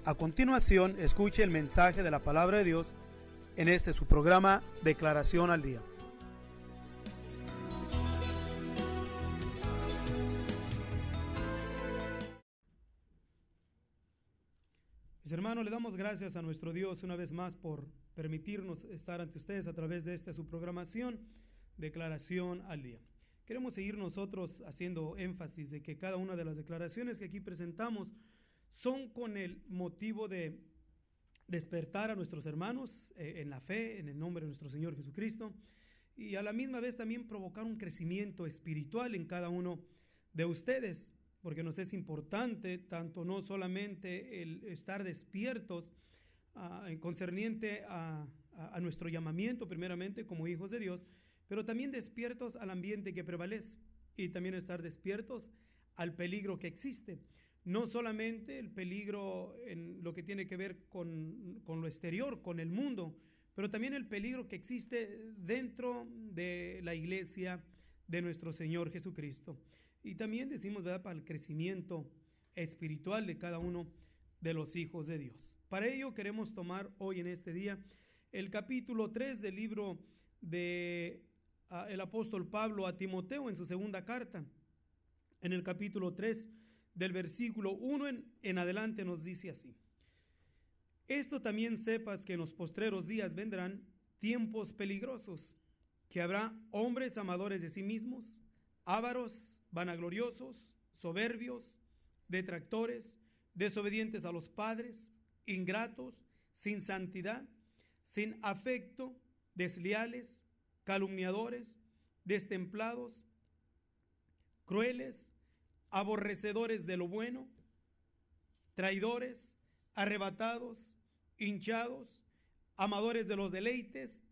A continuación, escuche el mensaje de la palabra de Dios en este su programa Declaración al Día. Mis hermanos, le damos gracias a nuestro Dios una vez más por permitirnos estar ante ustedes a través de esta su programación Declaración al Día. Queremos seguir nosotros haciendo énfasis de que cada una de las declaraciones que aquí presentamos son con el motivo de despertar a nuestros hermanos en la fe, en el nombre de nuestro Señor Jesucristo, y a la misma vez también provocar un crecimiento espiritual en cada uno de ustedes, porque nos es importante tanto no solamente el estar despiertos concerniente a nuestro llamamiento primeramente como hijos de Dios, pero también despiertos al ambiente que prevalece y también estar despiertos al peligro que existe. No solamente el peligro en lo que tiene que ver con lo exterior, con el mundo, pero también el peligro que existe dentro de la iglesia de nuestro Señor Jesucristo. Y también decimos, ¿verdad?, para el crecimiento espiritual de cada uno de los hijos de Dios. Para ello queremos tomar hoy en este día el capítulo 3 del libro de el apóstol Pablo a Timoteo en su segunda carta. En el capítulo 3 del versículo 1 en adelante nos dice así: esto también sepas que en los postreros días vendrán tiempos peligrosos, que habrá hombres amadores de sí mismos, ávaros, vanagloriosos, soberbios, detractores, desobedientes a los padres, ingratos, sin santidad, sin afecto, desleales, calumniadores, destemplados, crueles, aborrecedores de lo bueno, traidores, arrebatados, hinchados, amadores de los deleites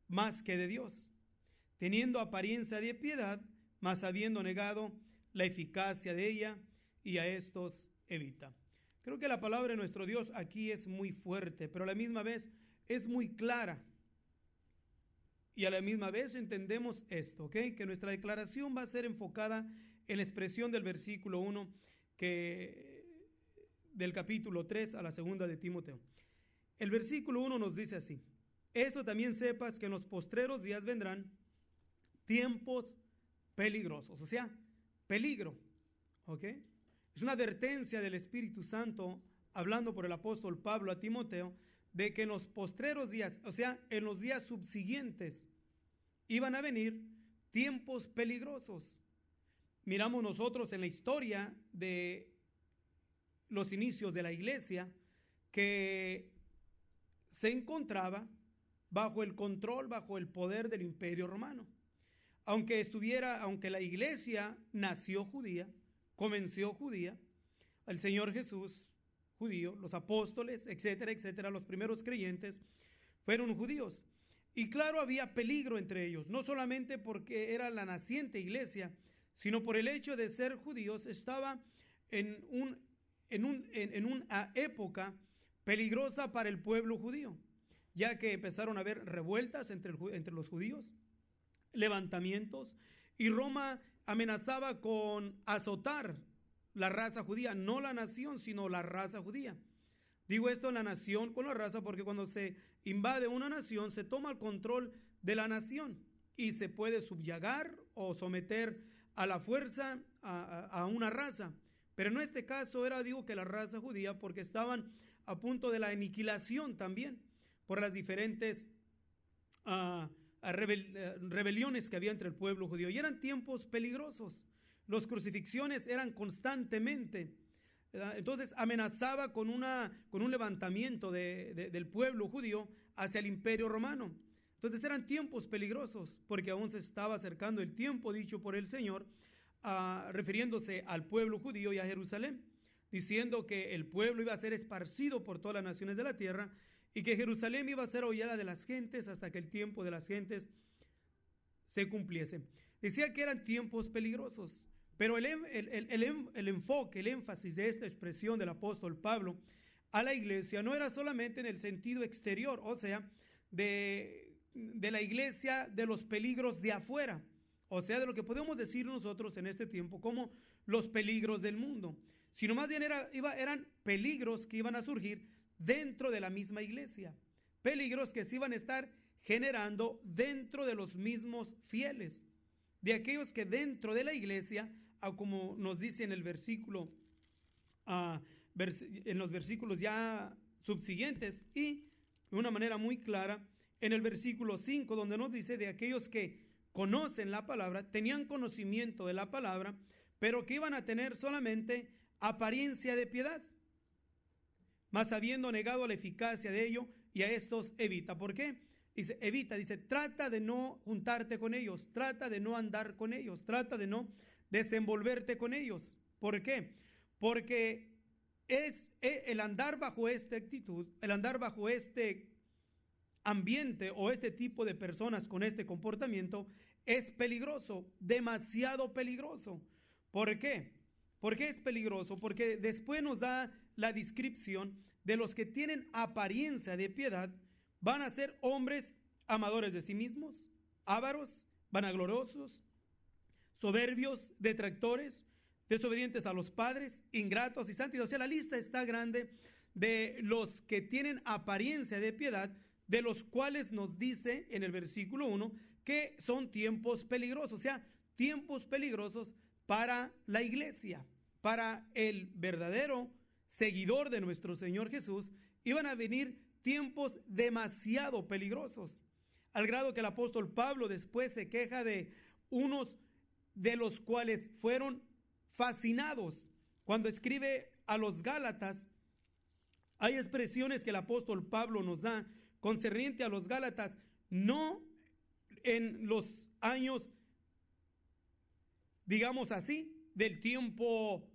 más que de Dios, teniendo apariencia de piedad, mas habiendo negado la eficacia de ella, y a estos evita. Creo que la palabra de nuestro Dios aquí es muy fuerte, pero a la misma vez es muy clara. Y a la misma vez entendemos esto, ¿ok? Que nuestra declaración va a ser enfocada en la expresión del versículo 1 del capítulo 3 a la segunda de Timoteo. El versículo 1 nos dice así: esto también sepas que en los postreros días vendrán tiempos peligrosos, o sea, peligro, ¿ok? Es una advertencia del Espíritu Santo hablando por el apóstol Pablo a Timoteo de que en los postreros días, o sea, en los días subsiguientes, iban a venir tiempos peligrosos. Miramos nosotros en la historia de los inicios de la iglesia que se encontraba bajo el control, bajo el poder del Imperio Romano. Aunque la iglesia nació judía, comenzó judía, el Señor Jesús judío, los apóstoles, etcétera, etcétera, los primeros creyentes fueron judíos. Y claro, había peligro entre ellos, no solamente porque era la naciente iglesia, sino por el hecho de ser judíos. Estaba en una época peligrosa para el pueblo judío, ya que empezaron a haber revueltas entre los judíos, levantamientos, y Roma amenazaba con azotar la raza judía, no la nación, sino la raza judía. Digo esto, la nación con la raza, porque cuando se invade una nación, se toma el control de la nación y se puede subyagar o someter a la fuerza a una raza. Pero en este caso que la raza judía, porque estaban a punto de la aniquilación también por las diferentes rebeliones que había entre el pueblo judío. Y eran tiempos peligrosos. Las crucifixiones eran constantemente. Entonces amenazaba con un levantamiento del pueblo judío hacia el Imperio Romano. Entonces eran tiempos peligrosos, porque aún se estaba acercando el tiempo dicho por el Señor, refiriéndose al pueblo judío y a Jerusalén, diciendo que el pueblo iba a ser esparcido por todas las naciones de la tierra y que Jerusalén iba a ser hollada de las gentes hasta que el tiempo de las gentes se cumpliese. Decía que eran tiempos peligrosos. Pero el enfoque, el énfasis de esta expresión del apóstol Pablo a la iglesia no era solamente en el sentido exterior, o sea, de la iglesia, de los peligros de afuera, o sea, de lo que podemos decir nosotros en este tiempo como los peligros del mundo, sino más bien eran peligros que iban a surgir dentro de la misma iglesia, peligros que se iban a estar generando dentro de los mismos fieles, de aquellos que dentro de la iglesia, como nos dice en el versículo, en los versículos ya subsiguientes, y de una manera muy clara en el versículo 5, donde nos dice de aquellos que conocen la palabra, tenían conocimiento de la palabra, pero que iban a tener solamente apariencia de piedad, mas habiendo negado la eficacia de ello, y a estos evita. ¿Por qué? Dice, evita, dice, trata de no juntarte con ellos, trata de no andar con ellos, trata de no desenvolverte con ellos. ¿Por qué? Porque es el andar bajo esta actitud, el andar bajo este ambiente o este tipo de personas con este comportamiento es peligroso, demasiado peligroso. ¿Por qué? ¿Por qué es peligroso? Porque después nos da la descripción de los que tienen apariencia de piedad. Van a ser hombres amadores de sí mismos, ávaros, vanagloriosos, soberbios, detractores, desobedientes a los padres, ingratos y santos. O sea, la lista está grande de los que tienen apariencia de piedad, de los cuales nos dice en el versículo 1 que son tiempos peligrosos, o sea, tiempos peligrosos para la iglesia, para el verdadero seguidor de nuestro Señor Jesús. Iban a venir tiempos demasiado peligrosos, al grado que el apóstol Pablo después se queja de unos de los cuales fueron fascinados. Cuando escribe a los Gálatas, hay expresiones que el apóstol Pablo nos da concerniente a los Gálatas, no en los años, digamos así, del tiempo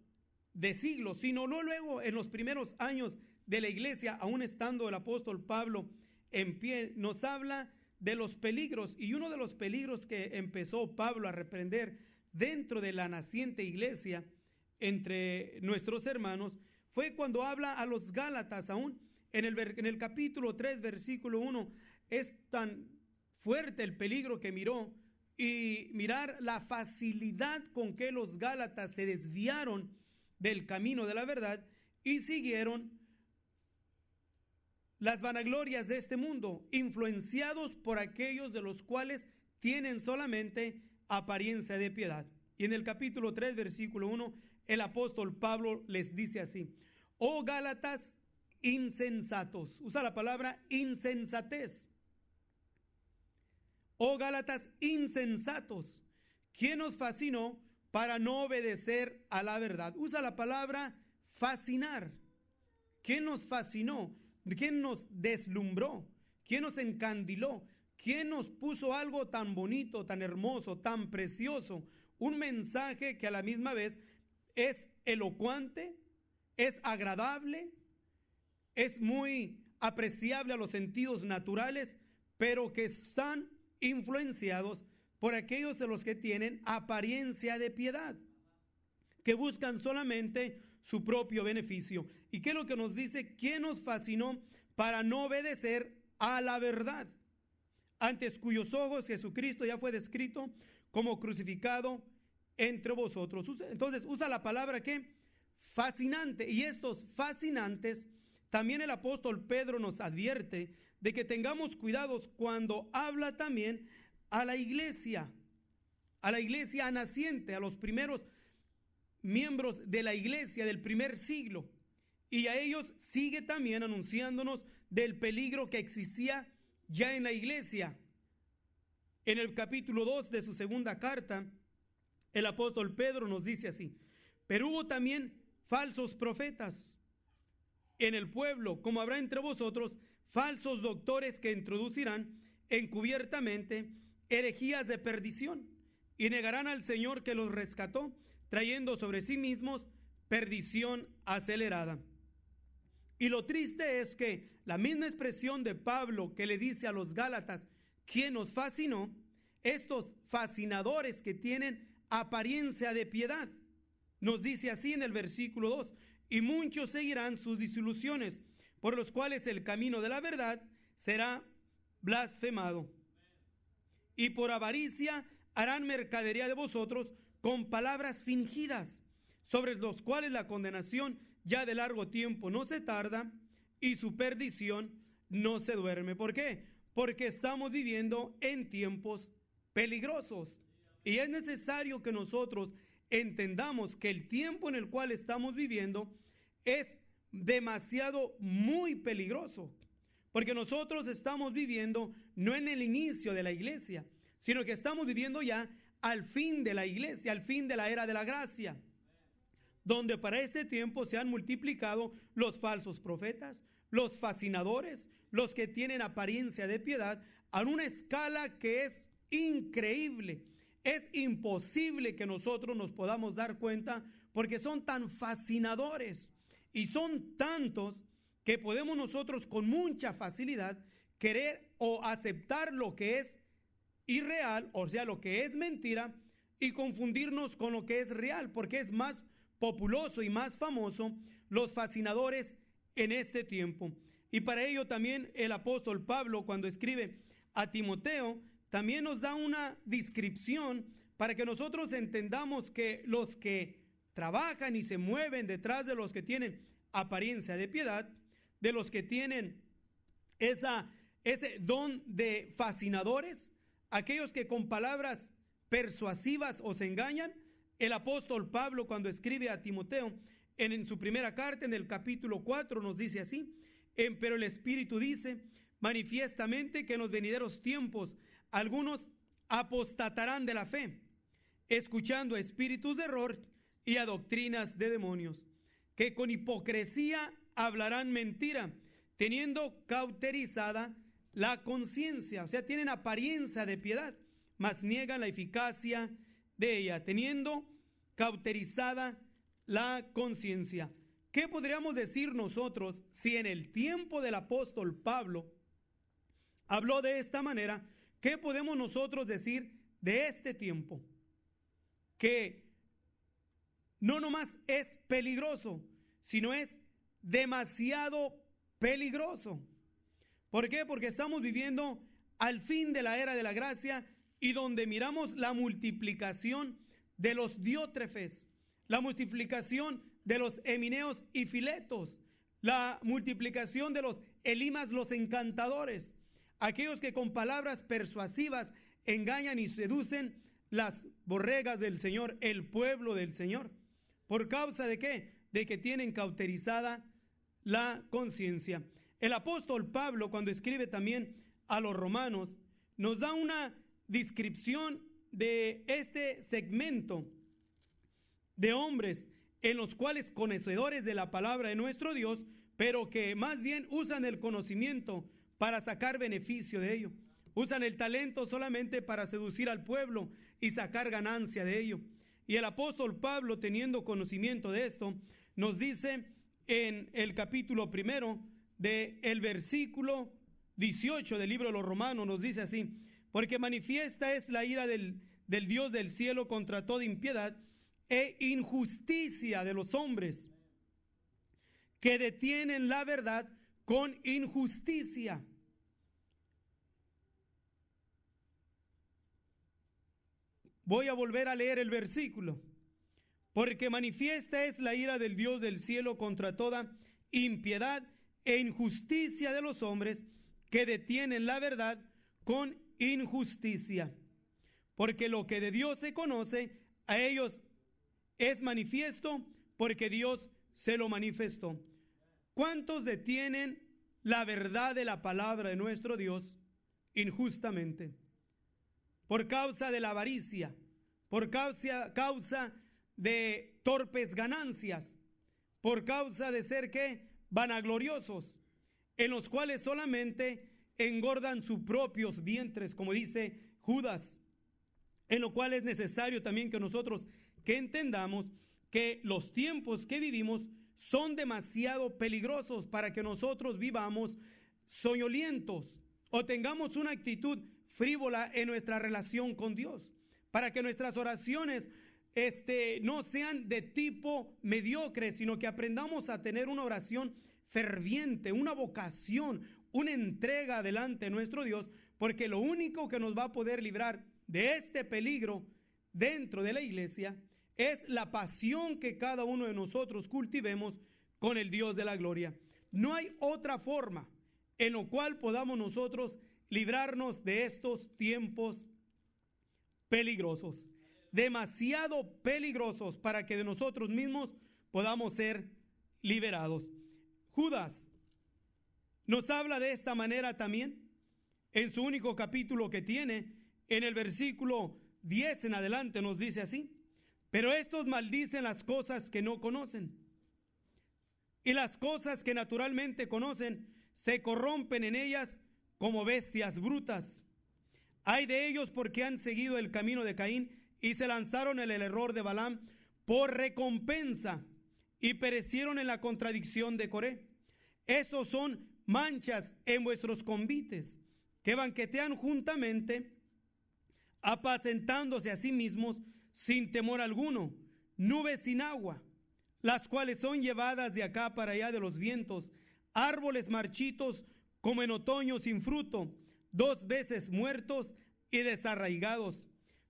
de siglos, sino luego en los primeros años de la iglesia, aún estando el apóstol Pablo en pie, nos habla de los peligros, y uno de los peligros que empezó Pablo a reprender dentro de la naciente iglesia entre nuestros hermanos fue cuando habla a los Gálatas. Aún en el capítulo 3 versículo 1 es tan fuerte el peligro que miró, y mirar la facilidad con que los Gálatas se desviaron del camino de la verdad y siguieron las vanaglorias de este mundo, influenciados por aquellos de los cuales tienen solamente apariencia de piedad. Y en el capítulo 3 versículo 1 el apóstol Pablo les dice así: oh Gálatas insensatos, usa la palabra insensatez. Oh Gálatas insensatos, ¿quién os fascinó para no obedecer a la verdad? Usa la palabra fascinar. ¿Quién nos fascinó? ¿Quién nos deslumbró? ¿Quién nos encandiló? ¿Quién nos puso algo tan bonito, tan hermoso, tan precioso? Un mensaje que a la misma vez es elocuente, es agradable, es muy apreciable a los sentidos naturales, pero que están influenciados por aquellos de los que tienen apariencia de piedad, que buscan solamente su propio beneficio. ¿Y qué es lo que nos dice? ¿Quién nos fascinó para no obedecer a la verdad? Antes cuyos ojos Jesucristo ya fue descrito como crucificado entre vosotros. Entonces usa la palabra ¿qué? Fascinante. Y estos fascinantes, también el apóstol Pedro nos advierte de que tengamos cuidados cuando habla también a la iglesia naciente, a los primeros miembros de la iglesia del primer siglo. Y a ellos sigue también anunciándonos del peligro que existía ya en la iglesia. En el capítulo 2 de su segunda carta, el apóstol Pedro nos dice así: pero hubo también falsos profetas en el pueblo, como habrá entre vosotros falsos doctores que introducirán encubiertamente herejías de perdición, y negarán al Señor que los rescató, trayendo sobre sí mismos perdición acelerada. Y lo triste es que la misma expresión de Pablo que le dice a los Gálatas, ¿quién nos fascinó?, estos fascinadores que tienen apariencia de piedad, nos dice así en el versículo 2: y muchos seguirán sus disoluciones, por los cuales el camino de la verdad será blasfemado. Y por avaricia harán mercadería de vosotros con palabras fingidas. sobre los cuales la condenación ya de largo tiempo no se tarda y su perdición no se duerme. ¿Por qué? Porque estamos viviendo en tiempos peligrosos y es necesario que nosotros entendamos que el tiempo en el cual estamos viviendo es demasiado muy peligroso, porque nosotros estamos viviendo no en el inicio de la iglesia, sino que estamos viviendo ya al fin de la iglesia, al fin de la era de la gracia, donde para este tiempo se han multiplicado los falsos profetas, los fascinadores, los que tienen apariencia de piedad, a una escala que es increíble. Es imposible que nosotros nos podamos dar cuenta porque son tan fascinadores y son tantos que podemos nosotros con mucha facilidad querer o aceptar lo que es irreal, o sea, lo que es mentira, y confundirnos con lo que es real, porque es más populoso y más famoso los fascinadores en este tiempo. Y para ello también el apóstol Pablo, cuando escribe a Timoteo, también nos da una descripción para que nosotros entendamos que los que trabajan y se mueven detrás de los que tienen apariencia de piedad, de los que tienen ese don de fascinadores, aquellos que con palabras persuasivas os engañan. El apóstol Pablo, cuando escribe a Timoteo en su primera carta, en el capítulo 4, nos dice así: pero el Espíritu dice manifiestamente que en los venideros tiempos algunos apostatarán de la fe, escuchando a espíritus de error y a doctrinas de demonios, que con hipocresía hablarán mentira, teniendo cauterizada la conciencia. O sea, tienen apariencia de piedad, mas niegan la eficacia de ella, teniendo cauterizada la conciencia. ¿Qué podríamos decir nosotros si en el tiempo del apóstol Pablo habló de esta manera? ¿Qué podemos nosotros decir de este tiempo? Que no nomás es peligroso, sino es demasiado peligroso. ¿Por qué? Porque estamos viviendo al fin de la era de la gracia y donde miramos la multiplicación de los diótrefes, la multiplicación de los Emineos y Filetos, la multiplicación de los Elimas, los encantadores, aquellos que con palabras persuasivas engañan y seducen las borregas del Señor, el pueblo del Señor. ¿Por causa de qué? De que tienen cauterizada la conciencia. El apóstol Pablo, cuando escribe también a los romanos, nos da una descripción de este segmento de hombres en los cuales conocedores de la palabra de nuestro Dios, pero que más bien usan el conocimiento para sacar beneficio de ello. Usan el talento solamente para seducir al pueblo y sacar ganancia de ello. Y el apóstol Pablo, teniendo conocimiento de esto, nos dice en el capítulo 1 del versículo 18 del libro de los Romanos, nos dice así: porque manifiesta es la ira del Dios del cielo contra toda impiedad e injusticia de los hombres, que detienen la verdad con injusticia. Voy a volver a leer el versículo. Porque manifiesta es la ira del Dios del cielo contra toda impiedad e injusticia de los hombres, que detienen la verdad con injusticia. Porque lo que de Dios se conoce, a ellos es manifiesto, porque Dios se lo manifestó. ¿Cuántos detienen la verdad de la palabra de nuestro Dios injustamente? Por causa de la avaricia, por causa de torpes ganancias, por causa de ser ¿qué? Vanagloriosos, en los cuales solamente engordan sus propios vientres, como dice Judas, en lo cual es necesario también que nosotros que entendamos que los tiempos que vivimos son demasiado peligrosos para que nosotros vivamos soñolientos o tengamos una actitud frívola en nuestra relación con Dios, para que nuestras oraciones no sean de tipo mediocre, sino que aprendamos a tener una oración ferviente, una vocación, una entrega delante de nuestro Dios, porque lo único que nos va a poder librar de este peligro dentro de la iglesia es la pasión que cada uno de nosotros cultivemos con el Dios de la gloria. No hay otra forma en la cual podamos nosotros librarnos de estos tiempos peligrosos, demasiado peligrosos para que de nosotros mismos podamos ser liberados. Judas nos habla de esta manera también en su único capítulo que tiene, en el versículo 10 en adelante nos dice así: pero estos maldicen las cosas que no conocen, y las cosas que naturalmente conocen se corrompen en ellas como bestias brutas. Ay de ellos, porque han seguido el camino de Caín y se lanzaron en el error de Balaam por recompensa y perecieron en la contradicción de Coré. Estos son manchas en vuestros convites, que banquetean juntamente, apacentándose a sí mismos sin temor alguno, nubes sin agua, las cuales son llevadas de acá para allá de los vientos, árboles marchitos como en otoño sin fruto, 2 veces muertos y desarraigados,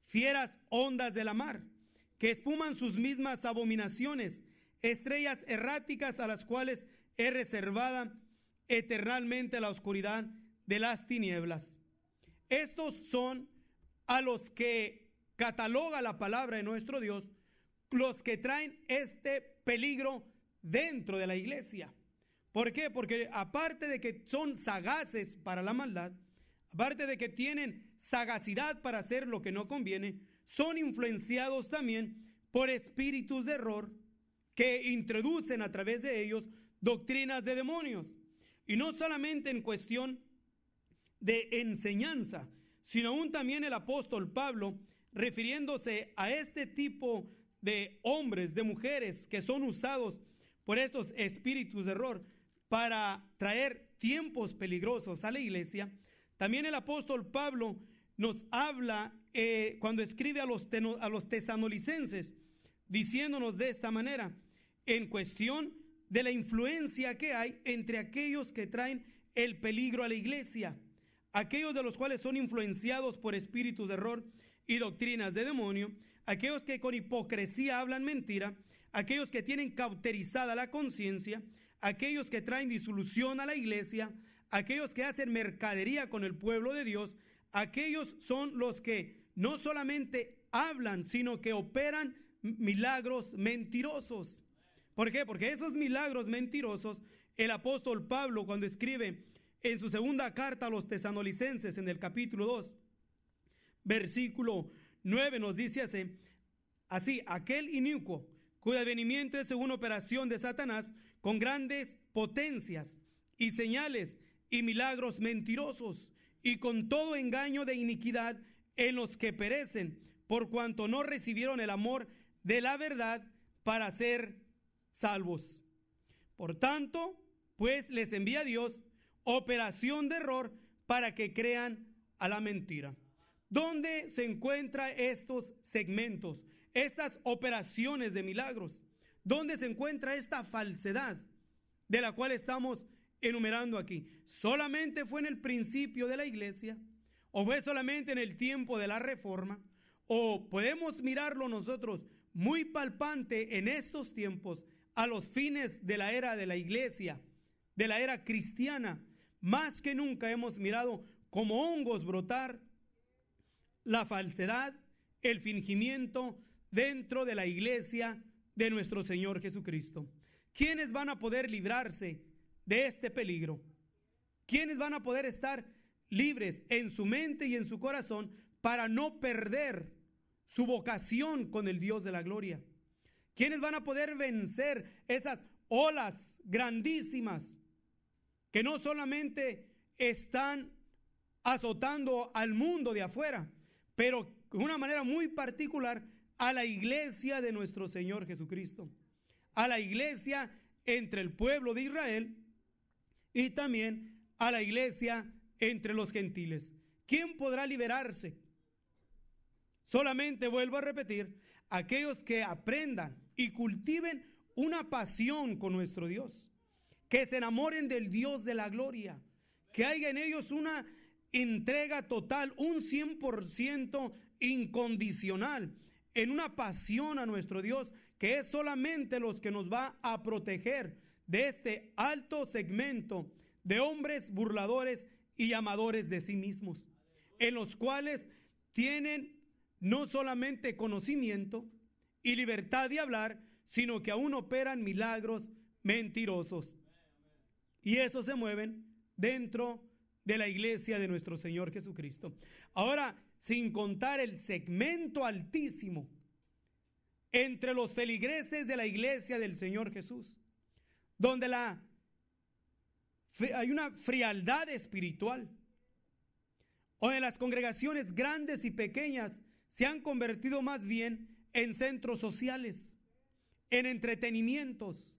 fieras ondas de la mar, que espuman sus mismas abominaciones, estrellas erráticas a las cuales es reservada eternalmente la oscuridad de las tinieblas. Estos son a los que cataloga la palabra de nuestro Dios, los que traen este peligro dentro de la iglesia. ¿Por qué? Porque aparte de que son sagaces para la maldad, aparte de que tienen sagacidad para hacer lo que no conviene, son influenciados también por espíritus de error que introducen a través de ellos doctrinas de demonios. Y no solamente en cuestión de enseñanza, sino aún también el apóstol Pablo, refiriéndose a este tipo de hombres, de mujeres que son usados por estos espíritus de error para traer tiempos peligrosos a la iglesia. También el apóstol Pablo nos habla cuando escribe a los tesalonicenses, diciéndonos de esta manera, en cuestión de la influencia que hay entre aquellos que traen el peligro a la iglesia, aquellos de los cuales son influenciados por espíritus de error y doctrinas de demonio, aquellos que con hipocresía hablan mentira, aquellos que tienen cauterizada la conciencia, aquellos que traen disolución a la iglesia, aquellos que hacen mercadería con el pueblo de Dios. Aquellos son los que no solamente hablan, sino que operan milagros mentirosos. ¿Por qué? Porque esos milagros mentirosos, el apóstol Pablo, cuando escribe en su segunda carta a los tesalonicenses, en el capítulo 2, versículo 9, nos dice así: aquel inicuo, cuyo advenimiento es según operación de Satanás, con grandes potencias y señales y milagros mentirosos, y con todo engaño de iniquidad en los que perecen, por cuanto no recibieron el amor de la verdad para ser salvos. Por tanto, pues les envía Dios operación de error para que crean a la mentira. ¿Dónde se encuentran estos segmentos, estas operaciones de milagros? ¿Dónde se encuentra esta falsedad de la cual estamos enumerando aquí? ¿Solamente fue en el principio de la iglesia? ¿O fue solamente en el tiempo de la reforma? ¿O podemos mirarlo nosotros muy palpante en estos tiempos, a los fines de la era de la iglesia, de la era cristiana? Más que nunca hemos mirado como hongos brotar la falsedad, el fingimiento dentro de la iglesia de nuestro Señor Jesucristo. ¿Quiénes van a poder librarse de este peligro? ¿Quiénes van a poder estar libres en su mente y en su corazón para no perder su vocación con el Dios de la gloria? ¿Quiénes van a poder vencer estas olas grandísimas que no solamente están azotando al mundo de afuera, pero de una manera muy particular a la iglesia de nuestro Señor Jesucristo, a la iglesia entre el pueblo de Israel y también a la iglesia entre los gentiles? ¿Quién podrá liberarse? Solamente, vuelvo a repetir, aquellos que aprendan y cultiven una pasión con nuestro Dios, que se enamoren del Dios de la gloria, que haya en ellos una entrega total, un 100% incondicional en una pasión a nuestro Dios, que es solamente los que nos va a proteger de este alto segmento de hombres burladores y amadores de sí mismos, en los cuales tienen no solamente conocimiento y libertad de hablar, sino que aún operan milagros mentirosos. Y esos se mueven dentro de la iglesia de nuestro Señor Jesucristo. Ahora, sin contar el segmento altísimo entre los feligreses de la iglesia del Señor Jesús, donde hay una frialdad espiritual, donde las congregaciones grandes y pequeñas se han convertido más bien en centros sociales, en entretenimientos,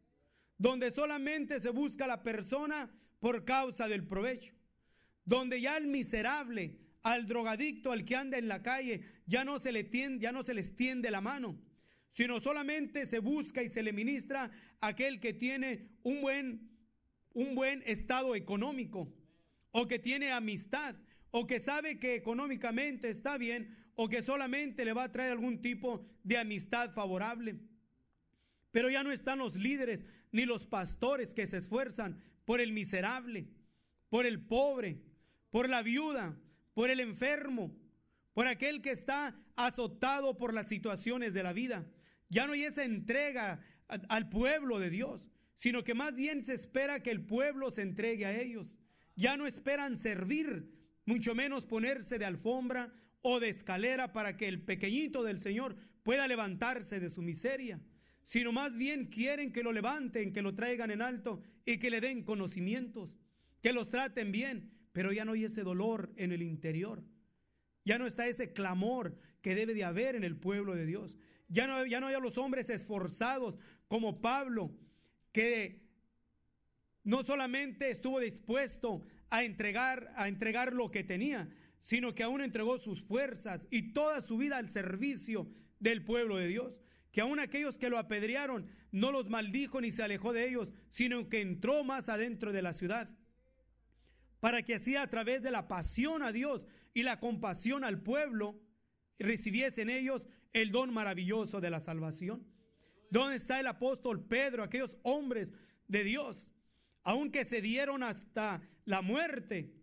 donde solamente se busca la persona por causa del provecho, donde ya al miserable, al drogadicto, al que anda en la calle, ya no se les tiende la mano, sino solamente se busca y se le ministra a aquel que tiene un buen estado económico, o que tiene amistad, o que sabe que económicamente está bien, o que solamente le va a traer algún tipo de amistad favorable. Pero ya no están los líderes ni los pastores que se esfuerzan por el miserable, por el pobre, por la viuda, por el enfermo, por aquel que está azotado por las situaciones de la vida. Ya no hay esa entrega al pueblo de Dios, sino que más bien se espera que el pueblo se entregue a ellos. Ya no esperan servir, mucho menos ponerse de alfombra o de escalera para que el pequeñito del Señor pueda levantarse de su miseria, sino más bien quieren que lo levanten, que lo traigan en alto y que le den conocimientos, que los traten bien. Pero ya no hay ese dolor en el interior, ya no está ese clamor que debe de haber en el pueblo de Dios. Ya no hay a los hombres esforzados como Pablo, que no solamente estuvo dispuesto a entregar lo que tenía, sino que aún entregó sus fuerzas y toda su vida al servicio del pueblo de Dios. Que aún aquellos que lo apedrearon no los maldijo ni se alejó de ellos, sino que entró más adentro de la ciudad, para que así, a través de la pasión a Dios y la compasión al pueblo, recibiesen ellos el don maravilloso de la salvación. ¿Dónde está el apóstol Pedro? Aquellos hombres de Dios, aunque se dieron hasta la muerte,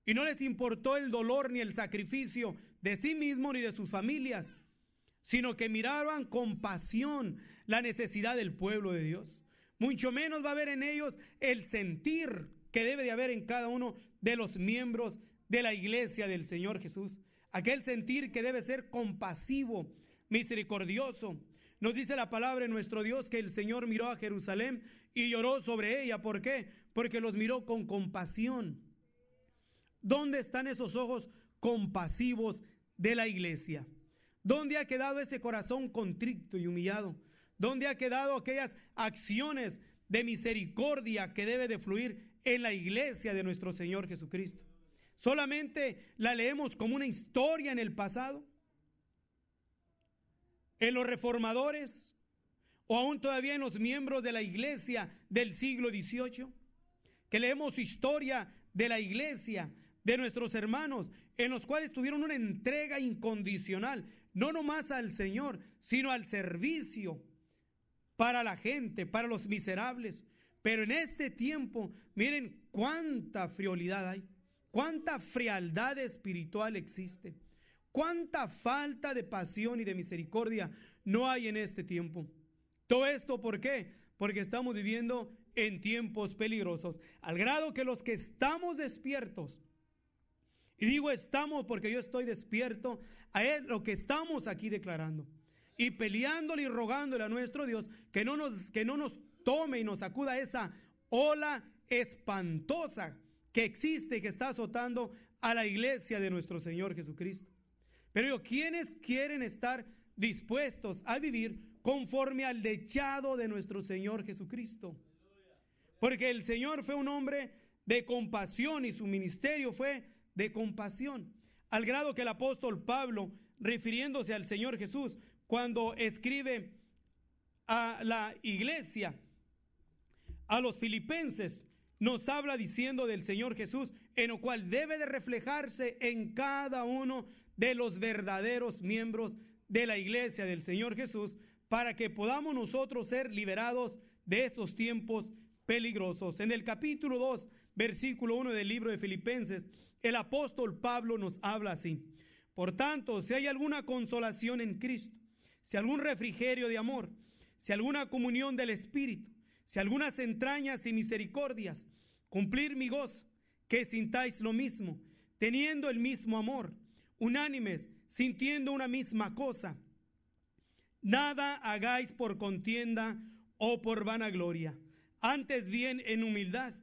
y no les importó el dolor ni el sacrificio de sí mismos ni de sus familias, sino que miraban con pasión la necesidad del pueblo de Dios. Mucho menos va a haber en ellos el sentir que debe de haber en cada uno de los miembros de la iglesia del Señor Jesús. Aquel sentir que debe ser compasivo, misericordioso. Nos dice la palabra de nuestro Dios que el Señor miró a Jerusalén y lloró sobre ella. ¿Por qué? Porque los miró con compasión. ¿Dónde están esos ojos compasivos de la iglesia? ¿Dónde ha quedado ese corazón contrito y humillado? ¿Dónde ha quedado aquellas acciones de misericordia que debe de fluir en la iglesia de nuestro Señor Jesucristo? ¿Solamente la leemos como una historia en el pasado, en los reformadores, o aún todavía en los miembros de la iglesia del siglo XVIII? Que leemos historia de la iglesia, de nuestros hermanos, en los cuales tuvieron una entrega incondicional, no nomás al Señor, sino al servicio para la gente, para los miserables. Pero en este tiempo, miren cuánta friolidad hay, cuánta frialdad espiritual existe, cuánta falta de pasión y de misericordia no hay en este tiempo. Todo esto, ¿por qué? Porque estamos viviendo en tiempos peligrosos, al grado que los que estamos despiertos, y digo estamos porque yo estoy despierto a lo que estamos aquí declarando, y peleándole y rogándole a nuestro Dios que no nos tome y nos sacuda esa ola espantosa que existe y que está azotando a la iglesia de nuestro Señor Jesucristo. Pero ¿quiénes quieren estar dispuestos a vivir conforme al dechado de nuestro Señor Jesucristo? Porque el Señor fue un hombre de compasión y su ministerio fue de compasión, al grado que el apóstol Pablo, refiriéndose al Señor Jesús, cuando escribe a la iglesia, a los filipenses, nos habla diciendo del Señor Jesús, en lo cual debe de reflejarse en cada uno de los verdaderos miembros de la iglesia del Señor Jesús, para que podamos nosotros ser liberados de estos tiempos peligrosos. En el capítulo 2, versículo 1 del libro de Filipenses, el apóstol Pablo nos habla así: por tanto, si hay alguna consolación en Cristo, si algún refrigerio de amor, si alguna comunión del Espíritu, si algunas entrañas y misericordias, cumplir mi gozo, que sintáis lo mismo, teniendo el mismo amor, unánimes, sintiendo una misma cosa. Nada hagáis por contienda o por vanagloria, antes bien en humildad,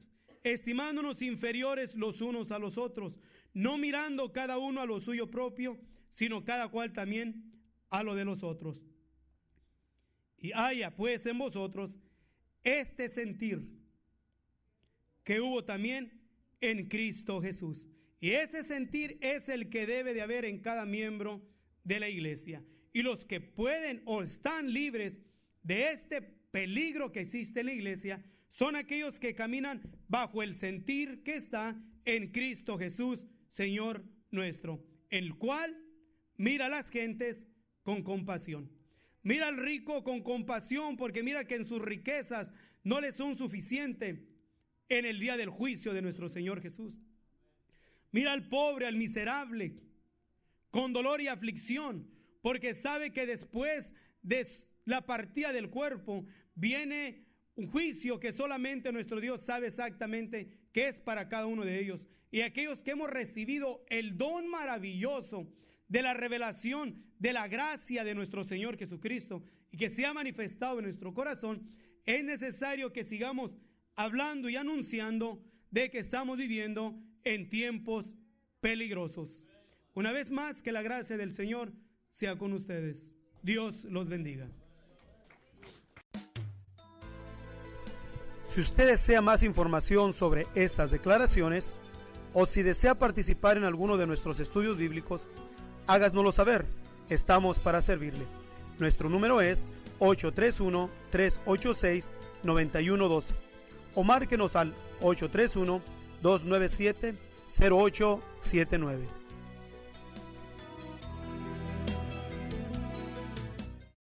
estimándonos inferiores los unos a los otros, no mirando cada uno a lo suyo propio, sino cada cual también a lo de los otros. Y haya pues en vosotros este sentir que hubo también en Cristo Jesús. Y ese sentir es el que debe de haber en cada miembro de la iglesia. Y los que pueden o están libres de este peligro que existe en la iglesia son aquellos que caminan bajo el sentir que está en Cristo Jesús, Señor nuestro, el cual mira a las gentes con compasión. Mira al rico con compasión, porque mira que en sus riquezas no le son suficientes en el día del juicio de nuestro Señor Jesús. Mira al pobre, al miserable, con dolor y aflicción, porque sabe que después de la partida del cuerpo viene un juicio que solamente nuestro Dios sabe exactamente qué es para cada uno de ellos. Y aquellos que hemos recibido el don maravilloso de la revelación de la gracia de nuestro Señor Jesucristo y que se ha manifestado en nuestro corazón, es necesario que sigamos hablando y anunciando de que estamos viviendo en tiempos peligrosos. Una vez más, que la gracia del Señor sea con ustedes. Dios los bendiga. Si usted desea más información sobre estas declaraciones o si desea participar en alguno de nuestros estudios bíblicos, háganoslo saber. Estamos para servirle. Nuestro número es 831-386-9112 o márquenos al 831-297-0879.